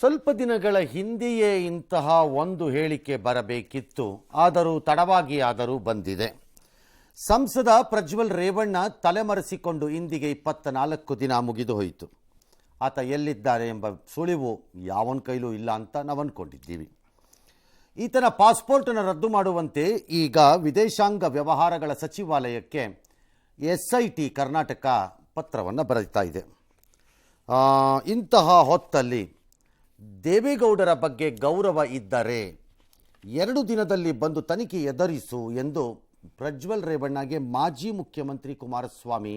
ಸ್ವಲ್ಪ ದಿನಗಳ ಹಿಂದೆಯೇ ಇಂತಹ ಒಂದು ಹೇಳಿಕೆ ಬರಬೇಕಿತ್ತು, ಆದರೂ ತಡವಾಗಿ ಬಂದಿದೆ. ಸಂಸದ ಪ್ರಜ್ವಲ್ ರೇವಣ್ಣ ತಲೆಮರೆಸಿಕೊಂಡು ಇಂದಿಗೆ 24 ದಿನ ಮುಗಿದು ಹೋಯಿತು. ಆತ ಎಲ್ಲಿದ್ದಾರೆ ಎಂಬ ಸುಳಿವು ಯಾವನ ಕೈಲೂ ಇಲ್ಲ ಅಂತ ನಾವು ಅಂದ್ಕೊಂಡಿದ್ದೀವಿ. ಈತನ ಪಾಸ್ಪೋರ್ಟನ್ನು ರದ್ದು ಮಾಡುವಂತೆ ಈಗ ವಿದೇಶಾಂಗ ವ್ಯವಹಾರಗಳ ಸಚಿವಾಲಯಕ್ಕೆ SIT ಕರ್ನಾಟಕ ಪತ್ರವನ್ನು ಬರೀತಾ ಇದೆ. ಇಂತಹ ಹೊತ್ತಲ್ಲಿ ದೇವೇಗೌಡರ ಬಗ್ಗೆ ಗೌರವ ಇದ್ದರೆ 2 ದಿನದಲ್ಲಿ ಬಂದು ತನಿಖೆ ಎದುರಿಸು ಎಂದು ಪ್ರಜ್ವಲ್ ರೇವಣ್ಣಗೆ ಮಾಜಿ ಮುಖ್ಯಮಂತ್ರಿ ಕುಮಾರಸ್ವಾಮಿ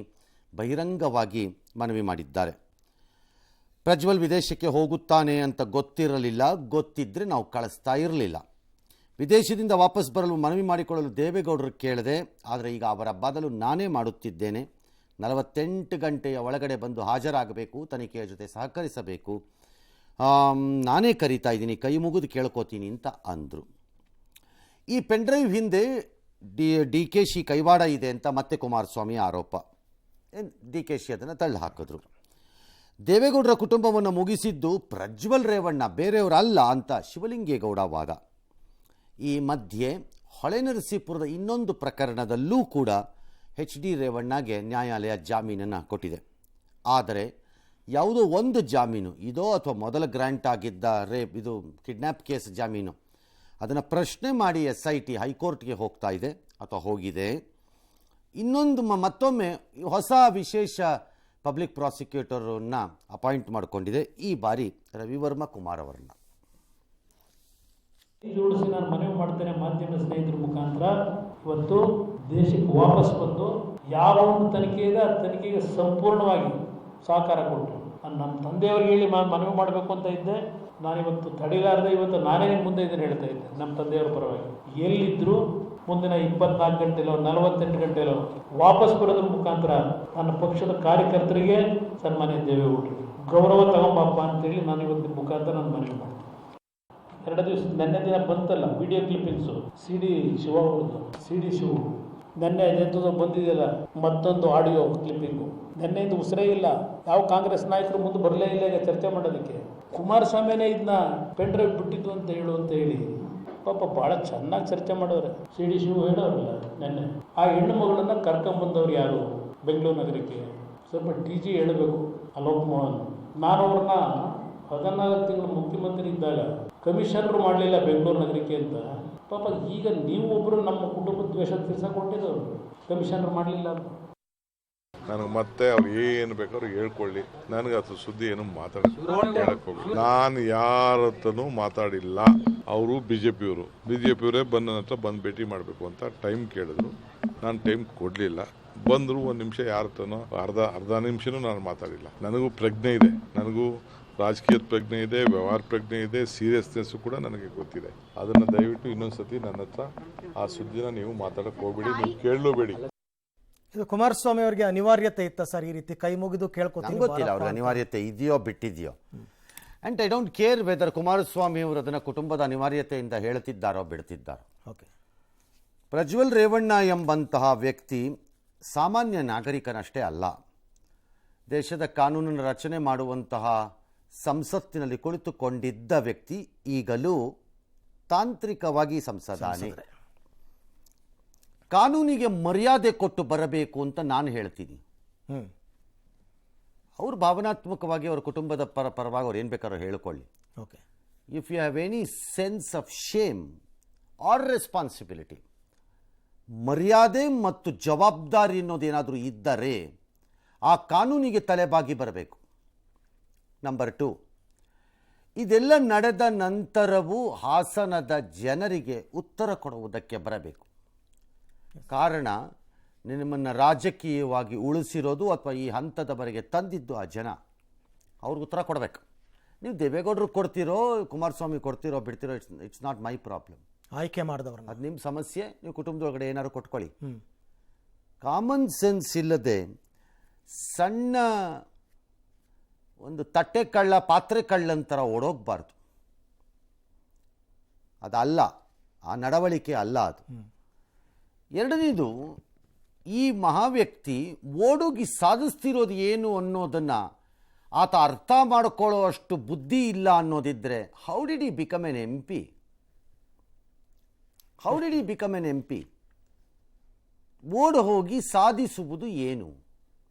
ಬಹಿರಂಗವಾಗಿ ಮನವಿ ಮಾಡಿದ್ದಾರೆ. ಪ್ರಜ್ವಲ್ ವಿದೇಶಕ್ಕೆ ಹೋಗುತ್ತಾನೆ ಅಂತ ಗೊತ್ತಿರಲಿಲ್ಲ, ಗೊತ್ತಿದ್ದರೆ ನಾವು ಕಳಿಸ್ತಾ ಇರಲಿಲ್ಲ. ವಿದೇಶದಿಂದ ವಾಪಸ್ ಬರಲು ಮನವಿ ಮಾಡಿಕೊಳ್ಳಲು ದೇವೇಗೌಡರು ಕೇಳಿದೆ, ಆದರೆ ಈಗ ಅವರ ಬದಲು ನಾನೇ ಮಾಡುತ್ತಿದ್ದೇನೆ. 48 ಗಂಟೆಯ ಒಳಗಡೆ ಬಂದು ಹಾಜರಾಗಬೇಕು, ತನಿಖೆಯ ಜೊತೆ ಸಹಕರಿಸಬೇಕು, ನಾನೇ ಕರೀತಾ ಇದ್ದೀನಿ, ಕೈ ಮುಗಿದು ಕೇಳ್ಕೋತೀನಿ ಅಂತ ಅಂದರು. ಈ ಪೆನ್ಡ್ರೈವ್ ಹಿಂದೆ DKC ಕೈವಾಡ ಇದೆ ಅಂತ ಮತ್ತೆ ಕುಮಾರಸ್ವಾಮಿ ಆರೋಪ. DKC ಅದನ್ನು ತಳ್ಳಿ ಹಾಕಿದ್ರು. ದೇವೇಗೌಡರ ಕುಟುಂಬವನ್ನು ಮುಗಿಸಿದ್ದು ಪ್ರಜ್ವಲ್ ರೇವಣ್ಣ, ಬೇರೆಯವರಲ್ಲ ಅಂತ ಶಿವಲಿಂಗೇಗೌಡ ವಾದ. ಈ ಮಧ್ಯೆ ಹೊಳೆನರಸೀಪುರದ ಇನ್ನೊಂದು ಪ್ರಕರಣದಲ್ಲೂ ಕೂಡ HD ರೇವಣ್ಣಗೆ ನ್ಯಾಯಾಲಯ ಜಾಮೀನನ್ನು ಕೊಟ್ಟಿದೆ. ಆದರೆ ಯಾವುದೋ ಒಂದು ಜಾಮೀನು, ಇದೋ ಅಥವಾ ಮೊದಲ ಗ್ರ್ಯಾಂಟ್ ಆಗಿದ್ದ ಇದು ಕಿಡ್ನ್ಯಾಪ್ ಕೇಸ್ ಜಾಮೀನು, ಅದನ್ನು ಪ್ರಶ್ನೆ ಮಾಡಿ SIT ಹೈಕೋರ್ಟ್ಗೆ ಹೋಗ್ತಾ ಇದೆ ಅಥವಾ ಹೋಗಿದೆ. ಇನ್ನೊಂದು ಮತ್ತೊಮ್ಮೆ ಹೊಸ ವಿಶೇಷ ಪಬ್ಲಿಕ್ ಪ್ರಾಸಿಕ್ಯೂಟರನ್ನು ಅಪಾಯಿಂಟ್ ಮಾಡಿಕೊಂಡಿದೆ, ಈ ಬಾರಿ ರವಿವರ್ಮ ಕುಮಾರ್ ಅವರನ್ನು. ಜೋಡಿಸಿ ನಾನು ಮನವಿ ಮಾಡ್ತೇನೆ ಮಾಧ್ಯಮ ಸ್ನೇಹಿತರ ಮುಖಾಂತರ, ಇವತ್ತು ದೇಶಕ್ಕೆ ವಾಪಸ್ ಬಂದು ಯಾವ ಒಂದು ತನಿಖೆ ಇದೆ ಆ ತನಿಖೆಗೆ ಸಂಪೂರ್ಣವಾಗಿ ಸಹಕಾರ ಕೊಟ್ಟರು. ನಮ್ಮ ತಂದೆಯವ್ರಿಗೆ ಹೇಳಿ ಮನವಿ ಮಾಡಬೇಕು ಅಂತ ಇದ್ದೆ. ನಾನಿವತ್ತು ತಡೆಲಾರದೆ ಇವತ್ತು ನಾನೇ ಮುಂದೆ ಇದನ್ನು ಹೇಳ್ತಾ ಇದ್ದೆ, ನಮ್ಮ ತಂದೆಯವರ ಪರವಾಗಿ. ಎಲ್ಲಿದ್ದರೂ ಮುಂದಿನ 24 ಗಂಟೆಲೋ 48 ಗಂಟೆಲೋ ವಾಪಸ್ ಬರೋದ್ರ ಮುಖಾಂತರ ನನ್ನ ಪಕ್ಷದ ಕಾರ್ಯಕರ್ತರಿಗೆ ಸನ್ಮಾನ್ಯ ದೇವೇಗೌಡರಿಗೆ ಗೌರವ ತಗೊಂಬಪ್ಪ ಅಂತೇಳಿ ನಾನು ಇವತ್ತಿನ ಮುಖಾಂತರ ನಾನು ಮನವಿ ಮಾಡ್ತೀನಿ. 2 ದಿವಸ ನೆನ್ನೆ ದಿನ ಬಂತಲ್ಲ ವಿಡಿಯೋ ಕ್ಲಿಪ್ಪಿಂಗ್ಸು, CD ಶಿವ ನೆನ್ನೆ ಎಂಥದ್ದು ಬಂದಿದೆಯಲ್ಲ ಮತ್ತೊಂದು ಆಡಿಯೋ ಕ್ಲಿಪ್ಪಿಂಗು. ನೆನ್ನೆಯಿಂದ ಉಸಿರೇ ಇಲ್ಲ, ಯಾವ ಕಾಂಗ್ರೆಸ್ ನಾಯಕರು ಮುಂದೆ ಬರಲೇ ಇಲ್ಲ ಈಗ ಚರ್ಚೆ ಮಾಡೋದಕ್ಕೆ. ಕುಮಾರಸ್ವಾಮಿನೇ ಇದನ್ನ ಪೆನ್ಡ್ರೈವ್ ಬಿಟ್ಟಿದ್ದು ಅಂತ ಹೇಳಿ ಪಾಪ ಭಾಳ ಚೆನ್ನಾಗಿ ಚರ್ಚೆ ಮಾಡೋರೆ. CD ಶಿವ ಹೇಳೋರಲ್ಲ ನೆನ್ನೆ, ಆ ಹೆಣ್ಣು ಮಗಳನ್ನ ಕರ್ಕೊಂಬಂದವ್ರು ಯಾರು ಬೆಂಗಳೂರು ನಗರಕ್ಕೆ, ಸ್ವಲ್ಪ DG ಹೇಳಬೇಕು ಅಲೋಕ್ ಮೋಹನ್. ನಾನು ಅವ್ರನ್ನ 14 ತಿಂಗಳು ಮುಖ್ಯಮಂತ್ರಿ ಇದ್ದಾಗ ಕಮಿಷನರ್ ಮಾಡಲಿಲ್ಲ ಬೆಂಗಳೂರು ನಗರಕ್ಕೆ ಅಂತ. ಪಾಪ ಈಗ ನೀವು ಒಬ್ಬರು ನಮ್ಮ ಕುಟುಂಬದ ದ್ವೇಷ ತೀರ್ಸಕೊಟ್ಟಿದ್ದವರು, ಕಮಿಷನರ್ ಮಾಡಲಿಲ್ಲ ಅಂತ. ನನಗೆ ಮತ್ತೆ ಅವ್ರು ಏನು ಬೇಕಾದ್ರೂ ಹೇಳ್ಕೊಳ್ಳಿ, ನನಗೆ ಅದ್ರ ಸುದ್ದಿ ಏನು ಹೇಳಕ್ ಹೋಗಿ ನಾನು ಯಾರ ಹತ್ರನೂ ಮಾತಾಡಿಲ್ಲ. ಅವರು ಬಿಜೆಪಿಯವರೇ ಬಂದ ಹತ್ರ ಬಂದು ಭೇಟಿ ಮಾಡಬೇಕು ಅಂತ ಟೈಮ್ ಕೇಳಿದ್ರು, ನಾನು ಟೈಮ್ ಕೊಡಲಿಲ್ಲ. ಬಂದರು 1 ನಿಮಿಷ ಯಾರ ಹತ್ರನೋ ಅರ್ಧ ನಿಮಿಷನೂ ನಾನು ಮಾತಾಡಿಲ್ಲ. ನನಗೂ ಪ್ರಜ್ಞೆ ಇದೆ, ನನಗೂ ರಾಜಕೀಯದ ಪ್ರಜ್ಞೆ ಇದೆ, ವ್ಯವಹಾರ ಪ್ರಜ್ಞೆ ಇದೆ, ಸೀರಿಯಸ್ನೆಸ್ಸು ಕೂಡ ನನಗೆ ಗೊತ್ತಿದೆ. ಅದನ್ನು ದಯವಿಟ್ಟು ಇನ್ನೊಂದ್ಸತಿ ನನ್ನ ಹತ್ರ ಆ ಸುದ್ದಿನ ನೀವು ಮಾತಾಡಕ್ಕೆ ಹೋಗ್ಬೇಡಿ, ನೀವು ಕೇಳಲೂಬೇಡಿ. ಇದು ಕುಮಾರಸ್ವಾಮಿ ಅವರಿಗೆ ಅನಿವಾರ್ಯತೆ ಇತ್ತ ಸರ್ ಈ ರೀತಿ ಕೈ ಮುಗಿದು ಕೇಳ್ಕೊತೀನಿ? ಗೊತ್ತಿಲ್ಲ ಅವ್ರಿಗೆ ಅನಿವಾರ್ಯತೆ ಇದೆಯೋ ಬಿಟ್ಟಿದೆಯೋ. And I don't care whether Kumaraswamy ಅವರು ಅದನ್ನು ಕುಟುಂಬದ ಅನಿವಾರ್ಯತೆಯಿಂದ ಹೇಳ್ತಿದ್ದಾರೋ ಬಿಡ್ತಿದ್ದಾರೋ. ಓಕೆ, ಪ್ರಜ್ವಲ್ ರೇವಣ್ಣ ಎಂಬಂತಹ ವ್ಯಕ್ತಿ ಸಾಮಾನ್ಯ ನಾಗರಿಕನಷ್ಟೇ ಅಲ್ಲ, ದೇಶದ ಕಾನೂನನ್ನು ರಚನೆ ಮಾಡುವಂತಹ ಸಂಸತ್ತಿನಲ್ಲಿ ಕುಳಿತುಕೊಂಡಿದ್ದ ವ್ಯಕ್ತಿ, ಈಗಲೂ ತಾಂತ್ರಿಕವಾಗಿ ಸಂಸದಾನೆ. ಕಾನೂನಿಗೆ ಮರ್ಯಾದೆ ಕೊಟ್ಟು ಬರಬೇಕು ಅಂತ ನಾನು ಹೇಳ್ತೀನಿ. ಅವರು ಭಾವನಾತ್ಮಕವಾಗಿ ಅವರ ಕುಟುಂಬದ ಪರವಾಗಿ ಅವ್ರು ಏನು ಬೇಕಾದ್ರೂ ಹೇಳ್ಕೊಳ್ಳಿ. Okay, if you have any sense of shame or responsibility, ಮರ್ಯಾದೆ ಮತ್ತು ಜವಾಬ್ದಾರಿ ಅನ್ನೋದೇನಾದರೂ ಇದ್ದರೆ ಆ ಕಾನೂನಿಗೆ ತಲೆಬಾಗಿ ಬರಬೇಕು. ನಂಬರ್ 2, ಇದೆಲ್ಲ ನಡೆದ ನಂತರವೂ ಹಾಸನದ ಜನರಿಗೆ ಉತ್ತರ ಕೊಡುವುದಕ್ಕೆ ಬರಬೇಕು. ಕಾರಣ, ನಿಮ್ಮನ್ನು ರಾಜಕೀಯವಾಗಿ ಉಳಿಸಿರೋದು ಅಥವಾ ಈ ಹಂತದವರೆಗೆ ತಂದಿದ್ದು ಆ ಜನ, ಅವ್ರಿಗೆ ಉತ್ತರ ಕೊಡಬೇಕು. ನೀವು ದೇವೇಗೌಡರು ಕೊಡ್ತಿರೋ ಕುಮಾರಸ್ವಾಮಿ ಕೊಡ್ತಿರೋ ಬಿಡ್ತಿರೋ, ಇಟ್ಸ್ ನಾಟ್ ಮೈ ಪ್ರಾಬ್ಲಮ್. ಆಯ್ಕೆ ಮಾಡಿದವ್ರನ್ನ, ಅದು ನಿಮ್ಮ ಸಮಸ್ಯೆ, ನೀವು ಕುಟುಂಬದೊಳಗಡೆ ಏನಾದ್ರು ಕೊಟ್ಕೊಳ್ಳಿ. ಕಾಮನ್ ಸೆನ್ಸ್ ಇಲ್ಲದೆ ಸಣ್ಣ ಒಂದು ತಟ್ಟೆ ಕಳ್ಳ ಪಾತ್ರೆ ಕಳ್ಳಂತರ ಓಡೋಗಬಾರ್ದು. ಅದಲ್ಲ, ಆ ನಡವಳಿಕೆ ಅಲ್ಲ ಅದು. ಎರಡನೇದು, ಈ ಮಹಾವ್ಯಕ್ತಿ ಓಡೋಗಿ ಸಾಧಿಸ್ತಿರೋದು ಏನು ಅನ್ನೋದನ್ನು ಆತ ಅರ್ಥ ಮಾಡಿಕೊಳ್ಳೋ ಅಷ್ಟು ಬುದ್ಧಿ ಇಲ್ಲ ಅನ್ನೋದಿದ್ದರೆ how did he become an M P? How did he become an M P? ಓಡ್ ಹೋಗಿ ಸಾಧಿಸುವುದು ಏನು?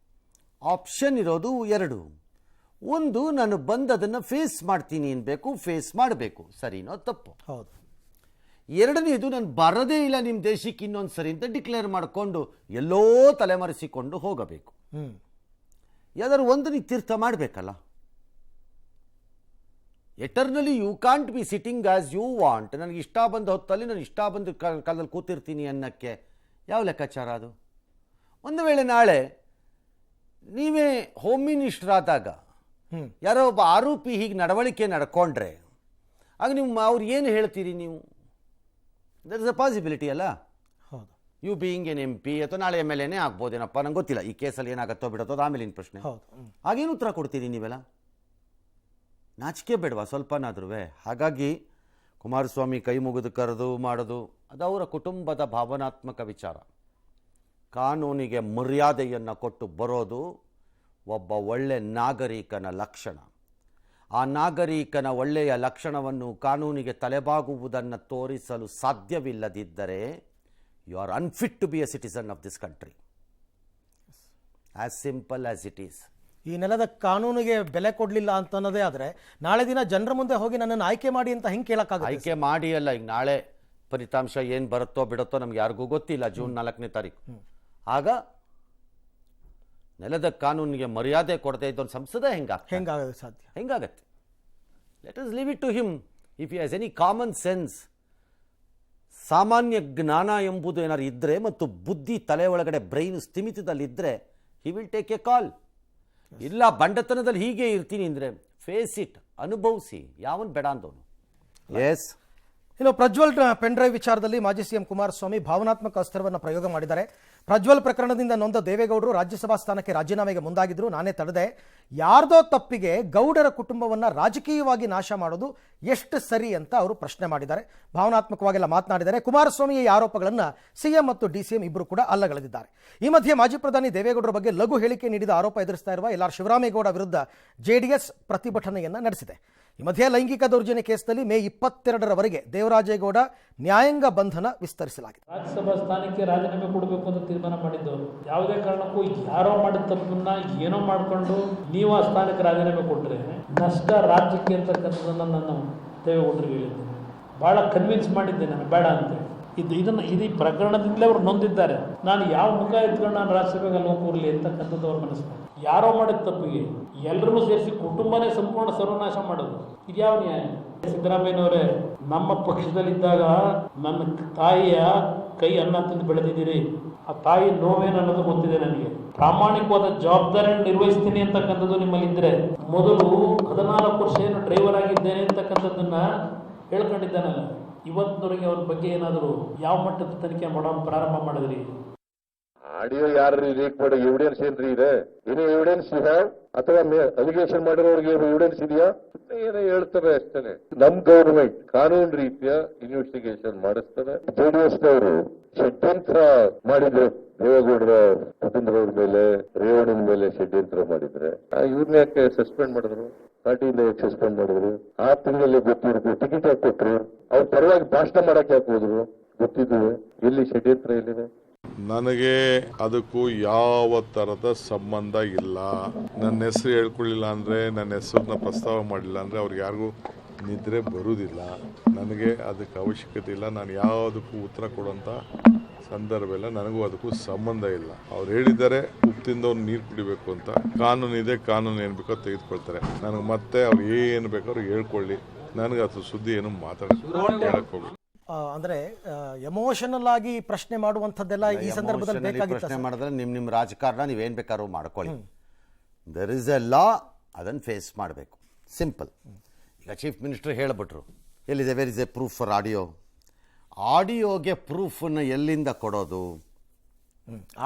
ಆಪ್ಷನ್ ಇರೋದು ಎರಡು. ಒಂದು, ನಾನು ಬಂದದನ್ನು ಫೇಸ್ ಮಾಡ್ತೀನಿ ಅನ್ಬೇಕು, ಫೇಸ್ ಮಾಡಬೇಕು, ಸರಿನೋ ತಪ್ಪು? ಹೌದು. ಎರಡನೇದು, ನಾನು ಬರದೇ ಇಲ್ಲ ನಿಮ್ಮ ದೇಶಕ್ಕೆ ಇನ್ನೊಂದು ಸರಿ ಅಂತ ಡಿಕ್ಲೇರ್ ಮಾಡಿಕೊಂಡು ಎಲ್ಲೋ ತಲೆಮರೆಸಿಕೊಂಡು ಹೋಗಬೇಕು. ಯಾವ್ದಾದ್ರು ಒಂದು ನೀವು ತೀರ್ಥ ಮಾಡಬೇಕಲ್ಲ. Eternally you can't be sitting as you want. ನನಗೆ ಇಷ್ಟ ಬಂದ ಹೊತ್ತಲ್ಲಿ ನಾನು ಇಷ್ಟ ಬಂದ ಕಾಲದಲ್ಲಿ ಕೂತಿರ್ತೀನಿ ಅನ್ನೋಕ್ಕೆ ಯಾವ ಲೆಕ್ಕಾಚಾರ ಅದು? ಒಂದು ವೇಳೆ ನಾಳೆ ನೀವೇ ಹೋಮ್ ಮಿನಿಸ್ಟರ್ ಆದಾಗ ಯಾರೋ ಒಬ್ಬ ಆರೋಪಿ ಹೀಗೆ ನಡವಳಿಕೆ ನಡ್ಕೊಂಡ್ರೆ ಆಗ ನೀವು ಅವ್ರು ಏನು ಹೇಳ್ತೀರಿ ನೀವು? ದಟ್ ಇಸ್ ಅ ಪಾಸಿಬಿಲಿಟಿ ಅಲ್ಲ. ಹೌದು. You being N M P ಅಥವಾ ನಾಳೆ ಎಮ್ ಎಲ್ ಎನೇ ಆಗ್ಬೋದೇನಪ್ಪ, ನಂಗೆ ಗೊತ್ತಿಲ್ಲ ಈ ಕೇಸಲ್ಲಿ ಏನಾಗುತ್ತೋ ಬಿಡುತ್ತೋ, ಅದು ಆಮೇಲಿನ ಪ್ರಶ್ನೆ. ಆಗೇನು ಉತ್ತರ ಕೊಡ್ತೀರಿ ನೀವೆಲ್ಲ? ನಾಚಿಕೆ ಬೇಡವಾ ಸ್ವಲ್ಪನಾದ್ರೂ? ಹಾಗಾಗಿ ಕುಮಾರಸ್ವಾಮಿ ಕೈ ಮುಗಿದು ಕರೆದು ಮಾಡೋದು ಅದು ಅವರ ಕುಟುಂಬದ ಭಾವನಾತ್ಮಕ ವಿಚಾರ. ಕಾನೂನಿಗೆ ಮರ್ಯಾದೆಯನ್ನು ಕೊಟ್ಟು ಬರೋದು ಒಬ್ಬ ಒಳ್ಳೆ ನಾಗರಿಕನ ಲಕ್ಷಣ. ಆ ನಾಗರಿಕನ ಒಳ್ಳೆಯ ಲಕ್ಷಣವನ್ನು ಕಾನೂನಿಗೆ ತಲೆಬಾಗುವುದನ್ನು ತೋರಿಸಲು ಸಾಧ್ಯವಿಲ್ಲದಿದ್ದರೆ you are unfit to be a citizen of this country. As simple as it is. ಈ ನೆಲದ ಕಾನೂನಿಗೆ ಬೆಲೆ ಕೊಡಲಿಲ್ಲ ಅಂತ ಅನ್ನೋದೇ ಆದರೆ ನಾಳೆ ದಿನ ಜನರ ಮುಂದೆ ಹೋಗಿ ನನ್ನನ್ನು ಆಯ್ಕೆ ಮಾಡಿ ಅಂತ ಹಿಂಗೆ ಕೇಳೋಕ್ಕಾಗುತ್ತೆ? ಆಯ್ಕೆ ಮಾಡಿ ಅಲ್ಲ, ಈಗ ನಾಳೆ ಫಲಿತಾಂಶ ಏನು ಬರುತ್ತೋ ಬಿಡುತ್ತೋ ನಮ್ಗೆ ಯಾರಿಗೂ ಗೊತ್ತಿಲ್ಲ. ಜೂನ್ 4ನೇ ತಾರೀಕು. ಆಗ ನೆಲದ ಕಾನೂನಿಗೆ ಮರ್ಯಾದೆ ಕೊಡದೇ ಇದ್ದೊಂದು ಸಂಸದ ಹೆಂಗಾಗತ್ತೆ ಸಾಧ್ಯ? ಹೆಂಗಾಗತ್ತೆ? Let us leave it to him. If you has any common sense, ಸಾಮಾನ್ಯ ಜ್ಞಾನ ಎಂಬುದು ಏನಾದ್ರು ಇದ್ದರೆ ಮತ್ತು ಬುದ್ಧಿ ತಲೆ ಒಳಗಡೆ ಬ್ರೈನ್ ಸ್ಥಿಮಿತದಲ್ಲಿದ್ದರೆ he will take a call. ಇಲ್ಲ ಬಂಡತನದಲ್ಲಿ ಹೀಗೆ ಇರ್ತೀನಿ ಅಂದರೆ ಫೇಸ್ ಇಟ್, ಅನುಭವಿಸಿ. ಯಾವನ್ ಬೇಡ ಅಂದವನು? ಎಸ್. ಇನ್ನು ಪ್ರಜ್ವಲ್ ಪೆನ್ ಡ್ರೈವ್ ವಿಚಾರದಲ್ಲಿ ಮಾಜಿ ಸಿಎಂ ಕುಮಾರಸ್ವಾಮಿ ಭಾವನಾತ್ಮಕ ಅಸ್ತ್ರವನ್ನು ಪ್ರಯೋಗ ಮಾಡಿದ್ದಾರೆ. ಪ್ರಜ್ವಲ್ ಪ್ರಕರಣದಿಂದ ನೊಂದ ದೇವೇಗೌಡರು ರಾಜ್ಯಸಭಾ ಸ್ಥಾನಕ್ಕೆ ರಾಜೀನಾಮೆಗೆ ಮುಂದಾಗಿದ್ರು, ನಾನೇ ತಡೆದೆ. ಯಾರ್ದೋ ತಪ್ಪಿಗೆ ಗೌಡರ ಕುಟುಂಬವನ್ನು ರಾಜಕೀಯವಾಗಿ ನಾಶ ಮಾಡೋದು ಎಷ್ಟು ಸರಿ ಅಂತ ಅವರು ಪ್ರಶ್ನೆ ಮಾಡಿದ್ದಾರೆ. ಭಾವನಾತ್ಮಕವಾಗೆಲ್ಲ ಮಾತನಾಡಿದ್ದಾರೆ. ಕುಮಾರಸ್ವಾಮಿಯ ಈ ಆರೋಪಗಳನ್ನು ಸಿಎಂ ಮತ್ತು ಡಿಸಿಎಂ ಇಬ್ಬರು ಕೂಡ ಅಲ್ಲಗಳೆದಿದ್ದಾರೆ. ಈ ಮಧ್ಯೆ ಮಾಜಿ ಪ್ರಧಾನಿ ದೇವೇಗೌಡರ ಬಗ್ಗೆ ಲಘು ಹೇಳಿಕೆ ನೀಡಿದ ಆರೋಪ ಎದುರಿಸ್ತಾ ಇರುವ ಎಲ್.ಆರ್. ಶಿವರಾಮೇಗೌಡ ವಿರುದ್ಧ ಜೆಡಿಎಸ್ ಪ್ರತಿಭಟನೆಯನ್ನು ನಡೆಸಿದೆ. ಈ ಮಧ್ಯೆ ಲೈಂಗಿಕ ದೌರ್ಜನ್ಯ ಕೇಸ್ನಲ್ಲಿ ಮೇ 22ರವರೆಗೆ ದೇವರಾಜೇಗೌಡ ನ್ಯಾಯಾಂಗ ಬಂಧನ ವಿಸ್ತರಿಸಲಾಗಿದೆ. ರಾಜ್ಯಸಭಾ ಸ್ಥಾನಕ್ಕೆ ರಾಜೀನಾಮೆ ಕೊಡಬೇಕು ಅಂತ ತೀರ್ಮಾನ ಮಾಡಿದ್ದವರು. ಯಾವುದೇ ಕಾರಣಕ್ಕೂ ಯಾರೋ ಮಾಡಿದ ತಪ್ಪನ್ನ ಏನೋ ಮಾಡಿಕೊಂಡು ನೀವು ಆ ಸ್ಥಾನಕ್ಕೆ ರಾಜೀನಾಮೆ ಕೊಟ್ಟರೆ ನಷ್ಟ ರಾಜ್ಯಕ್ಕೆ ಅಂತಕ್ಕಂಥದ್ದನ್ನು ನಾನು ದೇವೇಗೌಡರಿಗೆ ಹೇಳಿದ್ದೆ. ಭಾಳ ಕನ್ವಿನ್ಸ್ ಮಾಡಿದ್ದೆ ನಾನು ಬೇಡ ಅಂತೇಳಿ. ಈ ಪ್ರಕರಣದಿಂದಲೇ ಅವರು ನೊಂದಿದ್ದಾರೆ. ನಾನು ಯಾವ ಮುಖ ಎತ್ಕೊಂಡು ನಾನು ರಾಜ್ಯಸಭೆಗೆ ಅಲ್ಲಿ ಹೋಗಿರಲಿ ಅಂತಕ್ಕಂಥದ್ದು ಅವ್ರ ಮನಸ್ಸು. ಯಾರೋ ಮಾಡಿದ ತಪ್ಪಿಗೆ ಎಲ್ಲರೂ ಸೇರಿಸಿ ಕುಟುಂಬನೇ ಸಂಪೂರ್ಣ ಸರ್ವನಾಶ ಮಾಡೋದು ಇದು ಯಾವ ನ್ಯಾಯ? ಸಿದ್ದರಾಮಯ್ಯನವರೇ, ನಮ್ಮ ಪಕ್ಷದಲ್ಲಿದ್ದಾಗ ನನ್ನ ತಾಯಿಯ ಕೈ ಅನ್ನ ತಿಂದು ಬೆಳೆದಿದ್ದೀರಿ. ಆ ತಾಯಿ ನೋವೇನು ಅನ್ನೋದು ಗೊತ್ತಿದೆ ನನಗೆ. ಪ್ರಾಮಾಣಿಕವಾದ ಜವಾಬ್ದಾರಿಯನ್ನು ನಿರ್ವಹಿಸ್ತೀನಿ ಅಂತಕ್ಕಂಥದ್ದು ನಿಮ್ಮಲ್ಲಿದ್ದರೆ, ಮೊದಲು 14 ವರ್ಷ ಏನು ಡ್ರೈವರ್ ಆಗಿದ್ದೇನೆ ಅಂತಕ್ಕಂಥದ್ದನ್ನ ಹೇಳ್ಕೊಂಡಿದ್ದಾನಲ್ಲ, ಇವತ್ತಿನವರೆಗೆ ಅವ್ರ ಬಗ್ಗೆ ಏನಾದರೂ ಯಾವ ಮಟ್ಟದ ತನಿಖೆ ಮಾಡೋ ಪ್ರಾರಂಭ ಮಾಡಿದ್ರಿ? ಆಡಿಯೋ ಯಾರು ಲೀಕ್ ಮಾಡೋ ಎವಿಡೆನ್ಸ್ ಏನ್ರಿ ಇದೆ? ಏನೋ ಎವಿಡೆನ್ಸ್ ಇದೆ ಅಥವಾ ಅಲಿಗೇಷನ್ ಮಾಡಿರೋರಿಗೆ ಎವಿಡೆನ್ಸ್ ಇದೆಯಾ? ಏನೋ ಹೇಳ್ತಾರೆ ಅಷ್ಟೇ. ನಮ್ ಗೌರ್ಮೆಂಟ್ ಕಾನೂನು ರೀತಿಯ ಇನ್ವೆಸ್ಟಿಗೇಷನ್ ಮಾಡಿಸ್ತದೆ. ಜೆಡಿಎಸ್ ನವರು ಷಡ್ಯಂತ್ರ ಮಾಡಿದ್ರು, ದೇವೇಗೌಡರ ಕುಟುಂಬದವ್ರ ಮೇಲೆ, ರೇವಣ್ಣನ ಮೇಲೆ ಷಡ್ಯಂತ್ರ ಮಾಡಿದ್ರೆ ಇವ್ರನ್ನ ಯಾಕೆ ಸಸ್ಪೆಂಡ್ ಮಾಡಿದ್ರು? ಪಾರ್ಟಿಯಿಂದ ಯಾಕೆ ಸಸ್ಪೆಂಡ್ ಮಾಡಿದ್ರು? ಆ ತಿಂಗಳಲ್ಲಿ ಗೊತ್ತಿದ್ರು, ಟಿಕೆಟ್ ಯಾಕೆ ಕೊಟ್ರು? ಅವ್ರ ಪರವಾಗಿ ಭಾಷಣ ಮಾಡಕ್ ಯಾಕೆ ಹೋದ್ರು? ಗೊತ್ತಿದ್ವು. ಎಲ್ಲಿ ಷಡ್ಯಂತ್ರ ಎಲ್ಲಿದೆ? ನನಗೆ ಅದಕ್ಕೂ ಯಾವ ಥರದ ಸಂಬಂಧ ಇಲ್ಲ. ನನ್ನ ಹೆಸರು ಹೇಳ್ಕೊಳ್ಳಿಲ್ಲ ಅಂದರೆ, ನನ್ನ ಹೆಸರನ್ನ ಪ್ರಸ್ತಾವ ಮಾಡಿಲ್ಲ ಅಂದರೆ ಅವ್ರಿಗೆ ಯಾರಿಗೂ ನಿದ್ರೆ ಬರುವುದಿಲ್ಲ. ನನಗೆ ಅದಕ್ಕೆ ಅವಶ್ಯಕತೆ ಇಲ್ಲ. ನಾನು ಯಾವುದಕ್ಕೂ ಉತ್ತರ ಕೊಡೋಂಥ ಸಂದರ್ಭ ಇಲ್ಲ. ನನಗೂ ಅದಕ್ಕೂ ಸಂಬಂಧ ಇಲ್ಲ. ಅವ್ರು ಹೇಳಿದ್ದಾರೆ ಉಪ್ಪು ತಿಂದವ್ರು ನೀರು ಕುಡಿಬೇಕು ಅಂತ. ಕಾನೂನಿದೆ, ಕಾನೂನು ಏನು ಬೇಕೋ ತೆಗೆದುಕೊಳ್ತಾರೆ. ನನಗೆ ಮತ್ತೆ ಅವ್ರು ಏನು ಬೇಕೋ ಅವ್ರಿಗೆ ಹೇಳ್ಕೊಳ್ಳಿ. ನನಗೆ ಅದು ಸುದ್ದಿ ಏನು ಹೇಳಕ್ ಹೋಗಿ ಅಂದ್ರೆ ಎಮೋಷನಲ್ ಆಗಿ ಪ್ರಶ್ನೆ ಮಾಡುವಂಥದ್ದೆಲ್ಲ ಈ ಸಂದರ್ಭದಲ್ಲಿ ಬೇಕಾಗಿತ್ತು. ಪ್ರಶ್ನೆ ಮಾಡಿದ್ರೆ ನಿಮ್ಮ ರಾಜಕಾರಣ ನೀವೇನು ಬೇಕಾದ್ರೂ ಮಾಡ್ಕೊಳ್ಳಿ. ದರ್ ಇಸ್ ಎ ಲಾ, ಅದನ್ನು ಫೇಸ್ ಮಾಡಬೇಕು. ಸಿಂಪಲ್. ಈಗ ಚೀಫ್ ಮಿನಿಸ್ಟರ್ ಹೇಳಿಬಿಟ್ರು, ಎಲ್ಲಿದೆ where is a proof for audio? ಆಡಿಯೋಗೆ ಪ್ರೂಫನ್ನು ಎಲ್ಲಿಂದ ಕೊಡೋದು?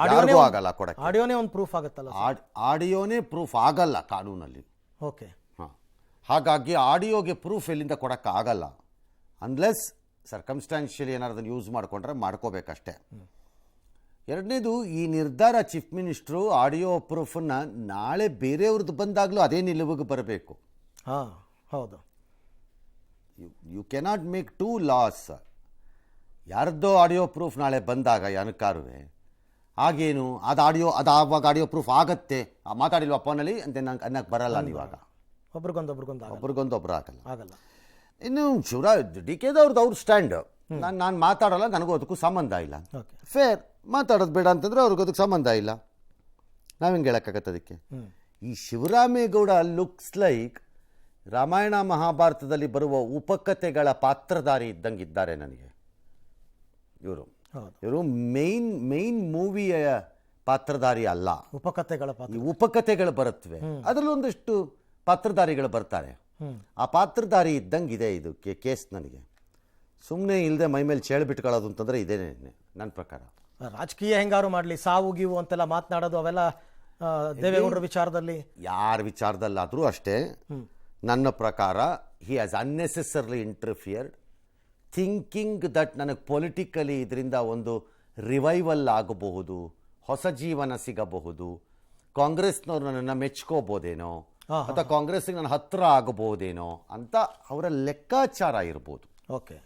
ಆಡಿಯೋನೇ ಆಗಲ್ಲ ಕೊಡಕ್ಕೆ. ಆಡಿಯೋನೇ ಒಂದು ಪ್ರೂಫ್ ಆಗುತ್ತಲ್ಲ? ಆಡಿಯೋನೇ ಪ್ರೂಫ್ ಆಗಲ್ಲ ಕಾನೂನಲ್ಲಿ. ಓಕೆ. ಹಾಂ, ಹಾಗಾಗಿ ಆಡಿಯೋಗೆ ಪ್ರೂಫ್ ಎಲ್ಲಿಂದ ಕೊಡೋಕ್ಕಾಗಲ್ಲ. ಅನ್ಲೆಸ್ ಸರ್ಕಮ್ಸ್ಟಾನ್ಷಿಯಲಿ ಏನಾದ್ರು ಯೂಸ್ ಮಾಡಿಕೊಂಡ್ರೆ ಮಾಡ್ಕೋಬೇಕಷ್ಟೇ. ಎರಡನೇದು, ಈ ನಿರ್ಧಾರ ಚೀಫ್ ಮಿನಿಸ್ಟ್ರು ಆಡಿಯೋ ಪ್ರೂಫನ್ನು ನಾಳೆ ಬೇರೆಯವ್ರದ್ದು ಬಂದಾಗಲೂ ಅದೇ ನಿಲುವಿಗೆ ಬರಬೇಕು. ಹಾಂ, ಹೌದು. You cannot make two laws. ಯಾರದ್ದೋ ಆಡಿಯೋ ಪ್ರೂಫ್ ನಾಳೆ ಬಂದಾಗ ಯಾನಕ್ಕಾರುವೆ ಆಗೇನು ಅದು ಆವಾಗ ಆಡಿಯೋ ಪ್ರೂಫ್ ಆಗತ್ತೆ, ಮಾತಾಡಿಲ್ವ ಫೋನಲ್ಲಿ ಅಂತ ನಂಗೆ ಅನ್ನಕ್ಕೆ ಬರಲ್ಲ. ನೀವಾಗ ಒಬ್ರಿಗೊಂದೊಬ್ರು ಆಗಲ್ಲ. ಇನ್ನು ಡಿ ಕೆದವ್ರದ್ದು ಅವ್ರ ಸ್ಟ್ಯಾಂಡ್, ನಾನು ಮಾತಾಡಲ್ಲ, ನನಗೂ ಅದಕ್ಕೂ ಸಂಬಂಧ ಇಲ್ಲ. ಫೇರ್, ಮಾತಾಡೋದು ಬೇಡ ಅಂತಂದ್ರೆ ಅವ್ರಿಗೆ ಅದಕ್ಕೆ ಸಂಬಂಧ ಇಲ್ಲ. ನಾವು ಹಿಂಗೆ ಹೇಳೋಕ್ಕಾಗತ್ತೆ ಅದಕ್ಕೆ. ಈ ಶಿವರಾಮೇಗೌಡ ಲುಕ್ಸ್ ಲೈಕ್ ರಾಮಾಯಣ ಮಹಾಭಾರತದಲ್ಲಿ ಬರುವ ಉಪಕಥೆಗಳ ಪಾತ್ರಧಾರಿ ಇದ್ದಂಗಿದ್ದಾರೆ ನನಗೆ. ಇವರು ಮೇನ್ ಮೂವಿಯ ಪಾತ್ರಧಾರಿ ಅಲ್ಲ, ಉಪಕಥೆಗಳು ಬರುತ್ತವೆ, ಅದರಲ್ಲಿ ಒಂದಷ್ಟು ಪಾತ್ರಧಾರಿಗಳು ಬರ್ತಾರೆ. ಆ ಪಾತ್ರಧಾರಿ ಇದ್ದಂಗಿದೆ ಇದು ಕೇಸ್. ನನಗೆ ಸುಮ್ಮನೆ ಇಲ್ಲದೆ ಮೈ ಮೇಲೆ ಚೇಳು ಬಿಟ್ಕೊಳ್ಳೋದು ಅಂತಂದ್ರೆ ಇದೇನೆ ನನ್ನ ಪ್ರಕಾರ. ರಾಜಕೀಯ ಹೆಂಗಾರು ಮಾಡಲಿ, ಸಾವು ಗೀವು ಅಂತೆಲ್ಲ ಮಾತನಾಡೋದು ಅವೆಲ್ಲ ದೇವೇಗೌಡರ ವಿಚಾರದಲ್ಲಿ, ಯಾರ ವಿಚಾರದಲ್ಲಾದರೂ ಅಷ್ಟೇ. ನನ್ನ ಪ್ರಕಾರ he has unnecessarily interfered, thinking that ನನಗೆ ಪೊಲಿಟಿಕಲಿ ಇದರಿಂದ ಒಂದು ರಿವೈವಲ್ ಆಗಬಹುದು, ಹೊಸ ಜೀವನ ಸಿಗಬಹುದು, ಕಾಂಗ್ರೆಸ್ನವ್ರು ನನ್ನನ್ನು ಮೆಚ್ಕೋಬೋದೇನೋ ಅಥವಾ ಕಾಂಗ್ರೆಸ್ಗೆ ನನ್ನ ಹತ್ರ ಆಗಬಹುದೇನೋ ಅಂತ ಅವರ ಲೆಕ್ಕಾಚಾರ ಇರ್ಬೋದು. ಓಕೆ,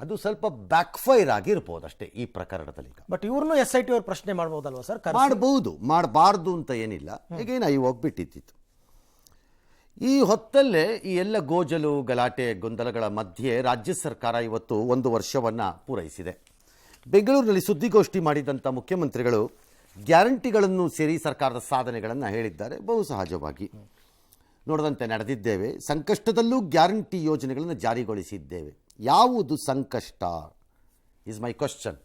ಅದು ಸ್ವಲ್ಪ ಬ್ಯಾಕ್ಫೈರ್ ಆಗಿರ್ಬೋದು ಅಷ್ಟೇ ಈ ಪ್ರಕರಣದಲ್ಲಿ. ಬಟ್ ಇವ್ರನ್ನೂ SIT ಅವ್ರು ಪ್ರಶ್ನೆ ಮಾಡ್ಬೋದಲ್ವ ಸರ್? ಮಾಡಬಹುದು, ಮಾಡಬಾರ್ದು ಅಂತ ಏನಿಲ್ಲ. ಈಗೇನು ಅಯ್ಯೋ ಹೋಗ್ಬಿಟ್ಟಿತ್ತು. ಈ ಹೊತ್ತಲ್ಲೇ ಈ ಎಲ್ಲ ಗೋಜಲು ಗಲಾಟೆ ಗೊಂದಲಗಳ ಮಧ್ಯೆ ರಾಜ್ಯ ಸರ್ಕಾರ ಇವತ್ತು 1 ವರ್ಷವನ್ನು ಪೂರೈಸಿದೆ. ಬೆಂಗಳೂರಿನಲ್ಲಿ ಸುದ್ದಿಗೋಷ್ಠಿ ಮಾಡಿದಂಥ ಮುಖ್ಯಮಂತ್ರಿಗಳು ಗ್ಯಾರಂಟಿಗಳನ್ನು ಸೇರಿ ಸರ್ಕಾರದ ಸಾಧನೆಗಳನ್ನು ಹೇಳಿದ್ದಾರೆ. ಬಹು ಸಹಜವಾಗಿ ನೋಡದಂತೆ ನಡೆದಿದ್ದೇವೆ. ಸಂಕಷ್ಟದಲ್ಲೂ ಗ್ಯಾರಂಟಿ ಯೋಜನೆಗಳನ್ನು ಜಾರಿಗೊಳಿಸಿದ್ದೇವೆ. ಯಾವುದು ಸಂಕಷ್ಟ ಇಸ್ ಮೈ ಕ್ವಶನ್.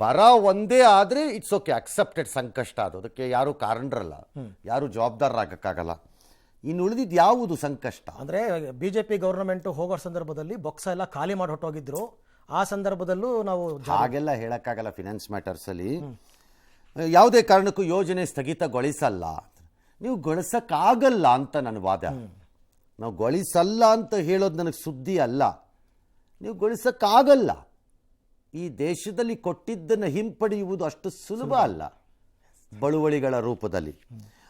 ಬರ ಒಂದೇ ಆದರೆ ಇಟ್ಸ್ ಓಕೆ, ಅಕ್ಸೆಪ್ಟೆಡ್ ಸಂಕಷ್ಟ. ಅದು ಅದಕ್ಕೆ ಯಾರು ಕಾರಣರಲ್ಲ, ಯಾರು ಜವಾಬ್ದಾರರಾಗಕ್ಕಾಗಲ್ಲ. ಇನ್ನು ಉಳಿದಿದ್ದು ಯಾವುದು ಸಂಕಷ್ಟ ಅಂದರೆ BJP ಗೌರ್ಮೆಂಟ್ ಹೋಗೋ ಸಂದರ್ಭದಲ್ಲಿ ಬೊಕ್ಸ ಎಲ್ಲ ಖಾಲಿ ಮಾಡಿ ಹೊಟ್ಟೋಗಿದ್ರು. ಆ ಸಂದರ್ಭದಲ್ಲೂ ನಾವು ಹಾಗೆಲ್ಲ ಹೇಳೋಕ್ಕಾಗಲ್ಲ. ಫಿನಾನ್ಸ್ ಮ್ಯಾಟರ್ಸಲ್ಲಿ ಯಾವುದೇ ಕಾರಣಕ್ಕೂ ಯೋಜನೆ ಸ್ಥಗಿತಗೊಳಿಸಲ್ಲ. ನೀವು ಗೊಳಿಸೋಕ್ಕಾಗಲ್ಲ ಅಂತ ನನ್ನ ವಾದ. ನಾವು ಗೊಳಿಸಲ್ಲ ಅಂತ ಹೇಳೋದು ನನಗೆ ಸುದ್ದಿ ಅಲ್ಲ. ನೀವು ಗೊಳಿಸೋಕ್ಕಾಗಲ್ಲ. ಈ ದೇಶದಲ್ಲಿ ಕೊಟ್ಟಿದ್ದನ್ನು ಹಿಂಪಡೆಯುವುದು ಅಷ್ಟು ಸುಲಭ ಅಲ್ಲ. ಬಳುವಳಿಗಳ ರೂಪದಲ್ಲಿ